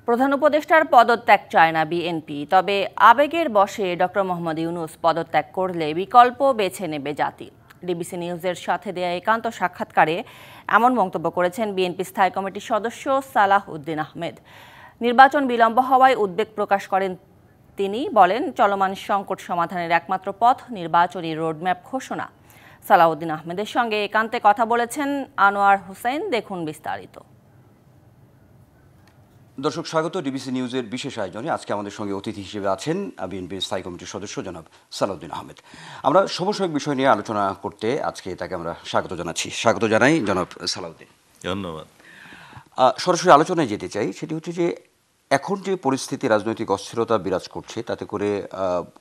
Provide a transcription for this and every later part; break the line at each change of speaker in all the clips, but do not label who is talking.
প্রধান উপদেষ্টার পদত্যাগ চায় না বিএনপি, তবে আবেগের বশে ডক্টর মোহাম্মদ ইউনূস পদত্যাগ করলে বিকল্প বেছে নেবে জাতি। ডিবিসি নিউজের সাথে দেয়া একান্ত সাক্ষাৎকারে এমন মন্তব্য করেছেন বিএনপি স্থায়ী কমিটির সদস্য সালাহ উদ্দিন আহমেদ। নির্বাচন বিলম্ব হওয়ায় উদ্বেগ প্রকাশ করেন তিনি। বলেন, চলমান সংকট সমাধানের একমাত্র পথ নির্বাচনী রোডম্যাপ ঘোষণা। সালাউদ্দিন আহমেদের সঙ্গে একান্তে কথা বলেছেন আনোয়ার হোসেন। দেখুন বিস্তারিত।
দর্শক, স্বাগত ডিবিসি নিউজের বিশেষ আয়োজনে। আজকে আমাদের সঙ্গে অতিথি হিসেবে আছেন বিএনপির স্থায়ী কমিটির সদস্য জনাব সালাউদ্দিন আহমেদ। আমরা সর্বসায়িক বিষয় নিয়ে আলোচনা করতে আজকে তাকে আমরা স্বাগত জানাচ্ছি। স্বাগত জানাই জনাব সালাউদ্দিন।
ধন্যবাদ।
সরাসরি আলোচনায় যেতে চাই। সেটি হচ্ছে যে এখন যে পরিস্থিতি, রাজনৈতিক অস্থিরতা বিরাজ করছে, তাতে করে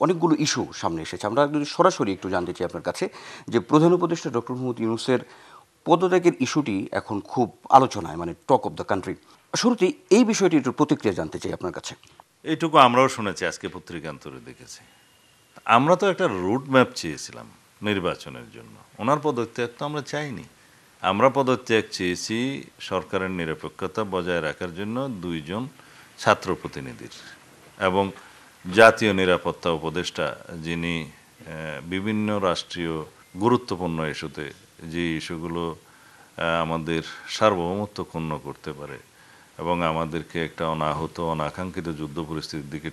অনেকগুলো ইস্যু সামনে এসেছে। আমরা যদি সরাসরি একটু জানতে চাই আপনার কাছে যে প্রধান উপদেষ্টা ডক্টর মোহাম্মদ ইউনূসের পদত্যাগের ইস্যুটি এখন খুব আলোচনায়, মানে টক অফ দ্য কান্ট্রি। শুরুতে এই বিষয়টি একটু প্রতিক্রিয়া জানতে চাই আপনার কাছে।
এইটুকু আমরাও শুনেছি, আজকে পত্রিকান্তরে দেখেছি। আমরা তো একটা রুট ম্যাপ চেয়েছিলাম নির্বাচনের জন্য। ওনার পদত্যাগ তো আমরা চাইনি। আমরা পদত্যাগ চেয়েছি সরকারের নিরপেক্ষতা বজায় রাখার জন্য দুইজন ছাত্র প্রতিনিধির এবং জাতীয় নিরাপত্তা উপদেষ্টা, যিনি বিভিন্ন রাষ্ট্রীয় গুরুত্বপূর্ণ ইস্যুতে, যে ইস্যুগুলো আমাদের সার্বভৌমত্ব ক্ষুণ্ণ করতে পারে এবং আমাদেরকে একটা অনাহত অনাকাঙ্ক্ষিত যুদ্ধ পরিস্থিতির দিকে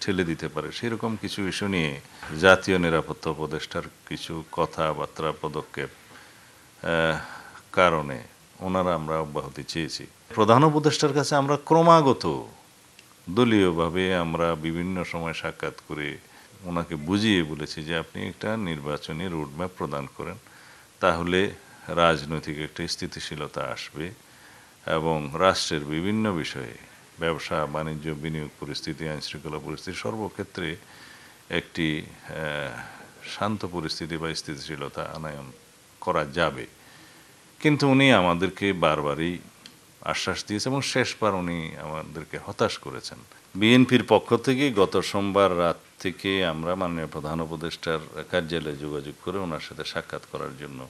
ঠেলে দিতে পারে, সেরকম কিছু ইস্যু নিয়ে জাতীয় নিরাপত্তা উপদেষ্টার কিছু কথাবার্তা পদক্ষেপ কারণে ওনারা আমরা অব্যাহতি চেয়েছি। প্রধান উপদেষ্টার কাছে আমরা ক্রমাগত দলীয়ভাবে আমরা বিভিন্ন সময় সাক্ষাৎ করে ওনাকে বুঝিয়ে বলেছি যে আপনি একটা নির্বাচনী রোডম্যাপ প্রদান করেন, তাহলে রাজনৈতিক একটা স্থিতিশীলতা আসবে এবং রাষ্ট্রের বিভিন্ন বিষয়ে, ব্যবসা বাণিজ্য, বিনিয়োগ পরিস্থিতি, আইনশৃঙ্খলা পরিস্থিতি, সর্বক্ষেত্রে একটি শান্ত পরিস্থিতি বা স্থিতিশীলতা আনয়ন করা যাবে। কিন্তু উনি আমাদেরকে বারবারই আশ্বাস দিয়েছে এবং শেষবার উনি আমাদেরকে হতাশ করেছেন। বিএনপির পক্ষ থেকে গত সোমবার রাত থেকে আমরা মাননীয় প্রধান উপদেষ্টার কার্যালয়ে যোগাযোগ করে ওনার সাথে সাক্ষাৎ করার জন্য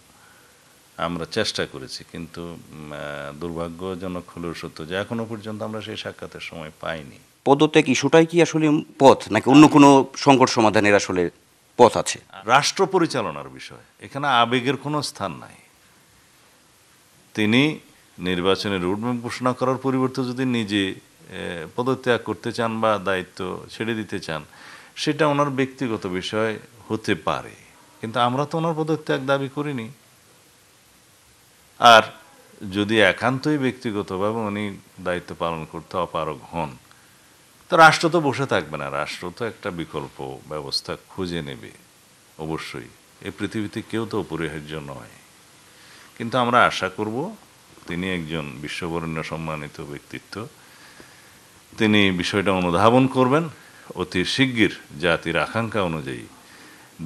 আমরা চেষ্টা করেছি, কিন্তু দুর্ভাগ্যজনক হলেও সত্য যে এখনো পর্যন্ত আমরা সেই সাক্ষাতের সময় পাইনি।
পদত্যাগ ইস্যুটাই কি আসলে পথ, নাকি অন্য কোনো সংকট সমাধানের আসলে পথ আছে?
রাষ্ট্র পরিচালনার বিষয়, এখানে আবেগের কোনো স্থান নাই। তিনি নির্বাচনের রোডম্যাপ ঘোষণা করার পরিবর্তে যদি নিজে পদত্যাগ করতে চান বা দায়িত্ব ছেড়ে দিতে চান, সেটা ওনার ব্যক্তিগত বিষয় হতে পারে, কিন্তু আমরা তো ওনার পদত্যাগ দাবি করিনি। আর যদি একান্তই ব্যক্তিগতভাবে উনি দায়িত্ব পালন করতে অপারগ হন, তো রাষ্ট্র তো বসে থাকবে না। রাষ্ট্র তো একটা বিকল্প ব্যবস্থা খুঁজে নেবে অবশ্যই। এই পৃথিবীতে কেউ তো অপরিহার্য নয়। কিন্তু আমরা আশা করব তিনি একজন বিশ্ববরেণ্য সম্মানিত ব্যক্তিত্ব, তিনি বিষয়টা অনুধাবন করবেন। অতি শিগগির জাতির আকাঙ্ক্ষা অনুযায়ী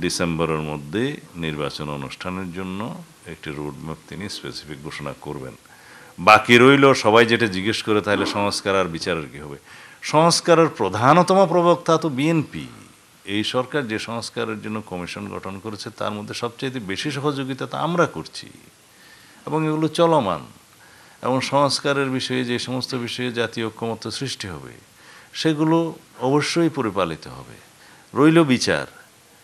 ডিসেম্বরের মধ্যে নির্বাচন অনুষ্ঠানের জন্য একটি রোডম্যাপ তিনি স্পেসিফিক ঘোষণা করবেন। বাকি রইল সবাই যেটা জিজ্ঞেস করে, তাহলে সংস্কার আর বিচারের কী হবে? সংস্কারের প্রধানতম প্রবক্তা তো বিএনপি। এই সরকার যে সংস্কারের জন্য কমিশন গঠন করেছে, তার মধ্যে সবচেয়ে বেশি সহযোগিতা তো আমরা করছি এবং এগুলো চলমান। এবং সংস্কারের বিষয়ে যে সমস্ত বিষয়ে জাতীয় ঐক্যমত্য সৃষ্টি হবে, সেগুলো অবশ্যই পরিপালিত হবে। রইল বিচার।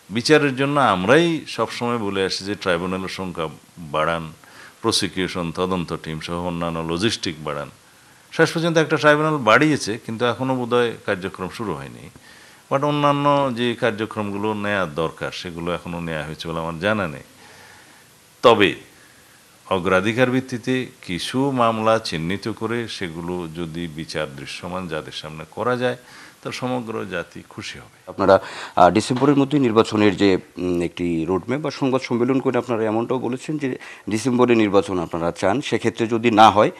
বিচারের জন্য আমরাই সবসময় বলে আসি যে ট্রাইব্যুনালের সংখ্যা বাড়ান, প্রসিকিউশন, তদন্ত টিম সহ অন্যান্য লজিস্টিক বাড়ান। শেষ পর্যন্ত একটা ট্রাইব্যুনাল বাড়িয়েছে, কিন্তু এখনও বোধহয় কার্যক্রম শুরু হয়নি। বাট অন্যান্য যে কার্যক্রমগুলো নেওয়ার দরকার, সেগুলো এখনও নেওয়া হয়েছে বলে আমার জানা নেই। তবে অগ্রাধিকার ভিত্তিতে কিছু মামলা চিহ্নিত করে সেগুলো যদি বিচার দৃশ্যমান যাদের সামনে করা যায়, তার সমগ্র জাতি খুশি হবে।
আপনারা ডিসেম্বরের মধ্যে নির্বাচনের যে একটি রোডম্যাপ বা সংবাদ সম্মেলন করে আপনারা এমনটাও বলেছেন যে ডিসেম্বরে নির্বাচন আপনারা চান। সেক্ষেত্রে যদি না হয়,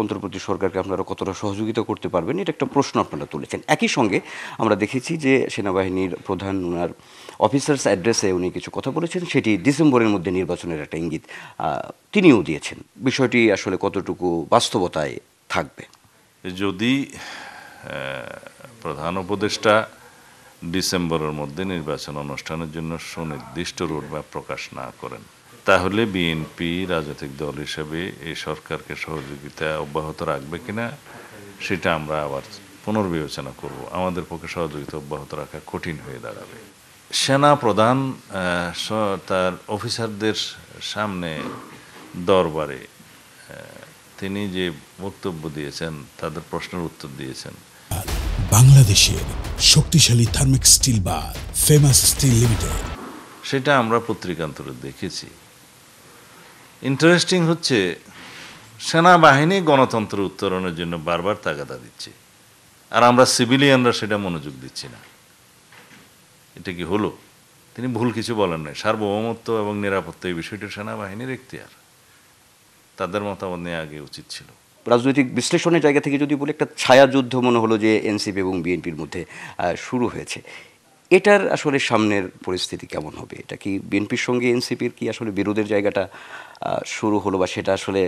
অন্তর্বর্তী সরকারকে আপনারা কতটা সহযোগিতা করতে পারবেন, এটা একটা প্রশ্ন আপনারা তুলেছেন। একই সঙ্গে আমরা দেখেছি যে সেনাবাহিনীর প্রধান ওনার অফিসার্স অ্যাড্রেসে উনি কিছু কথা বলেছেন, সেটি ডিসেম্বরের মধ্যে নির্বাচনের একটা ইঙ্গিত তিনিও দিয়েছেন। বিষয়টি আসলে কতটুকু বাস্তবতায় থাকবে?
যদি প্রধান উপদেষ্টা ডিসেম্বরের মধ্যে নির্বাচন অনুষ্ঠানের জন্য সুনির্দিষ্ট রোডম্যাপ প্রকাশ না করেন, তাহলে বিএনপি রাজনৈতিক দল হিসেবে এই সরকারকে সহযোগিতা অব্যাহত রাখবে কিনা সেটা আমরা আবার পুনর্বিবেচনা করব। আমাদের পক্ষে সহযোগিতা অব্যাহত রাখা কঠিন হয়ে দাঁড়াবে। সেনা প্রধান তার অফিসারদের সামনে দরবারে তিনি যে বক্তব্য দিয়েছেন, তাদের প্রশ্নের উত্তর দিয়েছেন।
বাংলাদেশের শক্তিশালী থার্মিক স্টিল বার ফেমাস স্টিল লিমিটেড,
সেটা আমরা পত্রিকান্তরে দেখেছি। ইন্টারেস্টিং হচ্ছে, সেনাবাহিনী গণতন্ত্র উত্তরণের জন্য বারবার তাগাদা দিচ্ছে, আর আমরা সিভিলিয়ানরা সেটা মনোযোগ দিচ্ছি না। এটা কি হলো? তিনি ভুল কিছু বলেন নাই। সার্বভৌমত্ব এবং নিরাপত্তা এই বিষয়টি সেনাবাহিনীর এখতিয়ার, তাদের মতামত নেওয়া আগে উচিত ছিল।
রাজনৈতিক বিশ্লেষণের জায়গা থেকে যদি বলি, একটা ছায়াযুদ্ধ মনে হলো যে এনসিপি এবং বিএনপির মধ্যে শুরু হয়েছে। এটার আসলে সামনের পরিস্থিতি কেমন হবে? এটা কি বিএনপির সঙ্গে এনসিপির কি আসলে বিরোধের জায়গাটা শুরু হলো, বা সেটা আসলে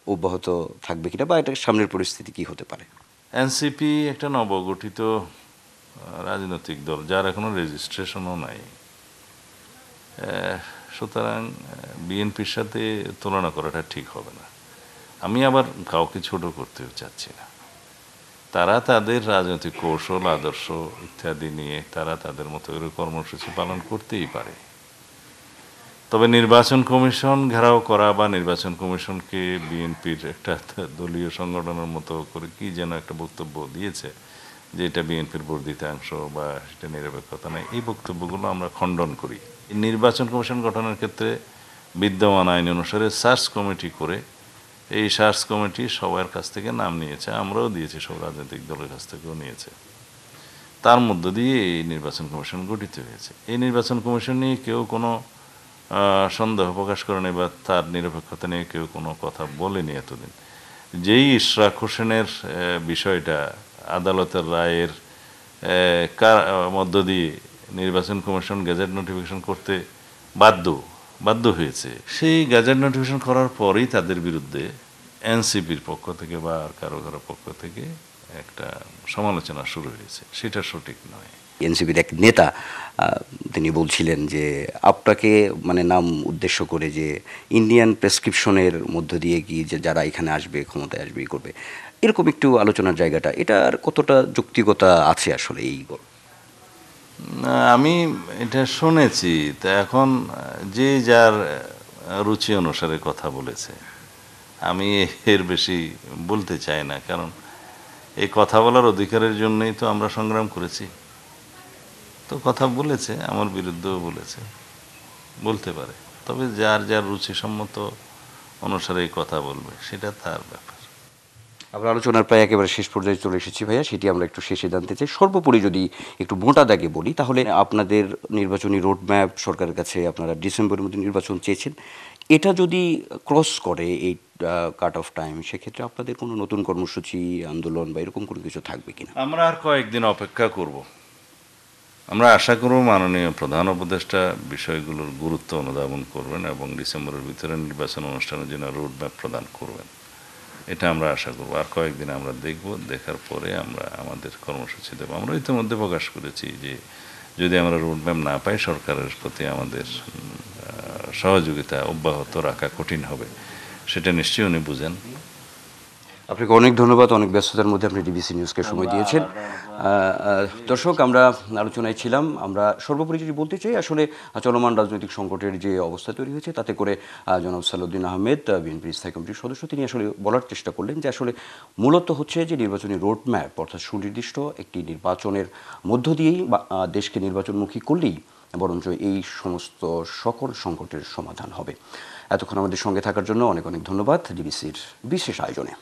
অব্যাহত থাকবে কিনা, বা এটার সামনের পরিস্থিতি কি হতে পারে?
এনসিপি একটা নবগঠিত রাজনৈতিক দল, যার এখনো রেজিস্ট্রেশনও নাই। সুতরাং বিএনপির সাথে তুলনা করাটা ঠিক হবে না। আমি আবার কাউকে ছোট করতেও চাচ্ছি না। তারা তাদের রাজনৈতিক কৌশল, আদর্শ ইত্যাদি নিয়ে তারা তাদের মতো করে কর্মসূচি পালন করতেই পারে। তবে নির্বাচন কমিশন ঘেরাও করা বা নির্বাচন কমিশনকে বিএনপির একটা দলীয় সংগঠনের মতো করে কি যেন একটা বক্তব্য দিয়েছে যে এটা বিএনপির বর্ধিতাংশ বা সেটা নিরপেক্ষতা নেই, এই বক্তব্যগুলো আমরা খণ্ডন করি। নির্বাচন কমিশন গঠনের ক্ষেত্রে বিদ্যমান আইন অনুসারে সার্চ কমিটি করে, এই সার্চ কমিটি সবার কাছ থেকে নাম নিয়েছে, আমরাও দিয়েছি, সব রাজনৈতিক দলের কাছ থেকেও নিয়েছে। তার মধ্য দিয়ে এই নির্বাচন কমিশন গঠিত হয়েছে। এই নির্বাচন কমিশন নিয়ে কেউ কোনো সন্দেহ প্রকাশ করেনি বা তার নিরপেক্ষতা নিয়ে কেউ কোনো কথা বলেনি এতদিন। যেই ইশরাক হোসেনের বিষয়টা আদালতের রায়ের মধ্য দিয়ে নির্বাচন কমিশন গেজেট নোটিফিকেশন করতে বাধ্য হয়েছে, সেই গেজেট নোটিফিকেশন করার পরেই তাদের বিরুদ্ধে এনসিপির পক্ষ থেকে বা আর কারো পক্ষ থেকে একটা সমালোচনা শুরু হয়েছে। সেটা সঠিক নয়।
এনসিপির এক নেতা তিনি বলছিলেন যে আপনাকে মানে নাম উদ্দেশ্য করে যে ইন্ডিয়ান প্রেসক্রিপশনের মধ্য দিয়ে কি যে যারা এখানে আসবে, ক্ষমতায় আসবে, করবে, এরকম একটু আলোচনার জায়গাটা, এটার কতটা যৌক্তিকতা আছে আসলে? এই
আমি এটা শুনেছি। তা এখন যে যার রুচি অনুসারে কথা বলেছে, আমি এর বেশি বলতে চাই না। কারণ এই কথা বলার অধিকারের জন্যই তো আমরা সংগ্রাম করেছি। তো কথা বলেছে, আমার বিরুদ্ধেও বলেছে, বলতে পারে। তবে যার যার রুচিসম্মত অনুসারে এই কথা বলবে, সেটা তার ব্যাপার।
আমরা আলোচনার প্রায় একেবারে শেষ পর্যায়ে চলে এসেছি ভাইয়া, সেটি আমরা একটু শেষে জানতে চাই। সর্বোপরি যদি একটু মোটা দাগে বলি, তাহলে আপনাদের নির্বাচনী রোডম্যাপ সরকারের কাছে আপনারা ডিসেম্বরের মধ্যে নির্বাচন চেয়েছেন, এটা যদি ক্রস করে এই কাট অফ টাইম, সেক্ষেত্রে আপনাদের কোনো নতুন কর্মসূচি, আন্দোলন বা এরকম কোনো কিছু থাকবে কিনা?
আমরা আর কয়েকদিন অপেক্ষা করব। আমরা আশা করব মাননীয় প্রধান উপদেষ্টা বিষয়গুলোর গুরুত্ব অনুধাবন করবেন এবং ডিসেম্বরের ভিতরে নির্বাচন অনুষ্ঠানের জন্য রোডম্যাপ প্রদান করবেন। এটা আমরা আশা করব। আর কয়েকদিন আমরা দেখব, দেখার পরে আমরা আমাদের কর্মসূচি দেবো। আমরা ইতিমধ্যে প্রকাশ করেছি যে যদি আমরা রোডম্যাপ না পাই, সরকারের প্রতি আমাদের সহযোগিতা অব্যাহত রাখা কঠিন হবে। সেটা নিশ্চয়ই উনি বুঝেন।
আপনাকে অনেক ধন্যবাদ, অনেক ব্যস্ততার মধ্যে আপনি ডিবিসি নিউজকে সময় দিয়েছেন। দর্শক, আমরা আলোচনায় ছিলাম। আমরা সর্বোপরি যদি বলতে চাই, আসলে চলমান রাজনৈতিক সংকটের যে অবস্থা তৈরি হয়েছে, তাতে করে জনাব সালাউদ্দিন আহমেদ, বিএনপির স্থায়ী কমিটির সদস্য, তিনি আসলে বলার চেষ্টা করলেন যে আসলে মূলত হচ্ছে যে নির্বাচনী রোডম্যাপ, অর্থাৎ সুনির্দিষ্ট একটি নির্বাচনের মধ্য দিয়েই দেশকে নির্বাচনমুখী করলেই বরঞ্চ এই সমস্ত সকল সংকটের সমাধান হবে। এতক্ষণ আমাদের সঙ্গে থাকার জন্য অনেক অনেক ধন্যবাদ ডিবিসির বিশেষ আয়োজনে।